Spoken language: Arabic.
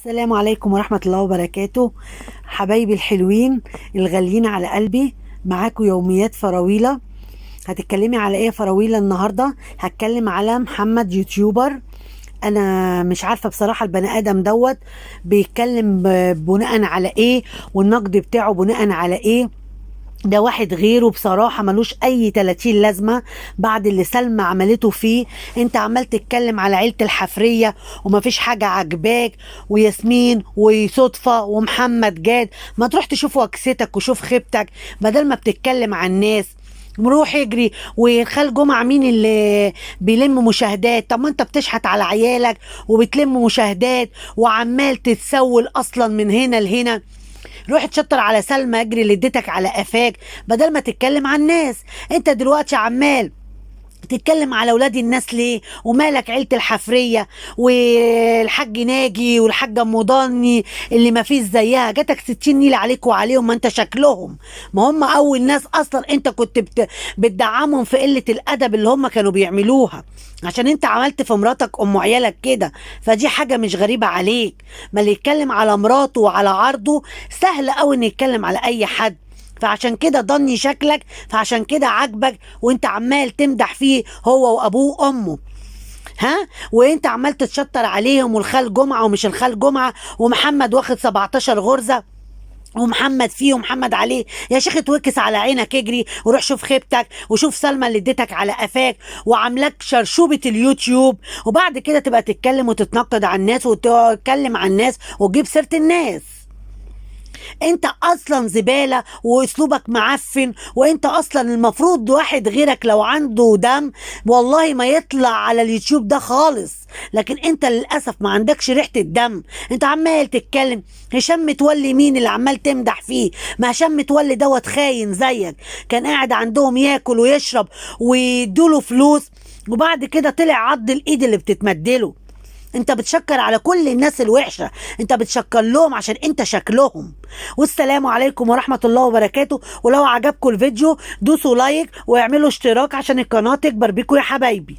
السلام عليكم ورحمة الله وبركاته. حبايبي الحلوين الغاليين على قلبي، معاكم يوميات فراويلة. هتتكلمي على ايه يا فراويلة؟ النهاردة هتكلم على محمد يوتيوبر. انا مش عارفة بصراحة البني ادم دوت بيتكلم بناء على ايه، والنقد بتاعه بناء على ايه. ده واحد غيره بصراحة ملوش أي 30 لازمة بعد اللي سلمى عملته فيه. انت عمال تتكلم على عيلة الحفرية ومفيش حاجة عجباك، وياسمين وصدفة ومحمد جاد. ما تروح تشوف وكستك وشوف خيبتك بدل ما بتتكلم عن الناس. روح اجري. وخال جمعة مين اللي بيلم مشاهدات؟ طب ما انت بتشحت على عيالك وبتلم مشاهدات وعمال تتسول اصلا من هنا لهنا. روح تشطر على سلمى، اجري اللي اديتك على قفاك بدل ما تتكلم عن الناس. انت دلوقتي عمال تتكلم على اولاد الناس ليه؟ ومالك عيله الحفريه والحاج ناجي والحاجه ام ضاني اللي ما فيش زيها؟ جاتك 60 نيله عليك وعليهم، ما انت شكلهم. ما هم اول ناس اصلا انت كنت بتدعمهم في قله الادب اللي هم كانوا بيعملوها، عشان انت عملت في مراتك ام عيالك كده. فدي حاجه مش غريبه عليك. ما اللي يتكلم على مراته وعلى عرضه سهل قوي ان يتكلم على اي حد. فعشان كده ضني شكلك، فعشان كده عاجبك، وانت عمال تمدح فيه هو وابوه وامه. ها، وانت عمال تتشطر عليهم، والخال جمعه ومش الخال جمعه، ومحمد واخد 17 غرزه، ومحمد فيه ومحمد عليه. يا شيخ اتوكس على عينك، اجري وروح شوف خيبتك وشوف سلمى اللي اديتك على قفاك وعاملاك شرشوبة اليوتيوب. وبعد كده تبقى تتكلم وتتنقد على الناس وتتكلم عن الناس وتجيب سيرة الناس. انت اصلا زبالة واسلوبك معفن، وانت اصلا المفروض واحد غيرك لو عنده دم والله ما يطلع على اليوتيوب ده خالص. لكن انت للاسف ما عندكش ريحة الدم. انت عمال تتكلم. هشام متولي مين اللي عمال تمدح فيه؟ ما هشام متولي دوت خاين زيك، كان قاعد عندهم ياكل ويشرب ويدوله فلوس، وبعد كده طلع عض الايد اللي بتتمدله. انت بتشكر على كل الناس الوحشة، انت بتشكر لهم عشان انت شكلهم. والسلام عليكم ورحمة الله وبركاته. ولو عجبكم الفيديو دوسوا لايك واعملوا اشتراك عشان القناة تكبر بيكم يا حبايبي.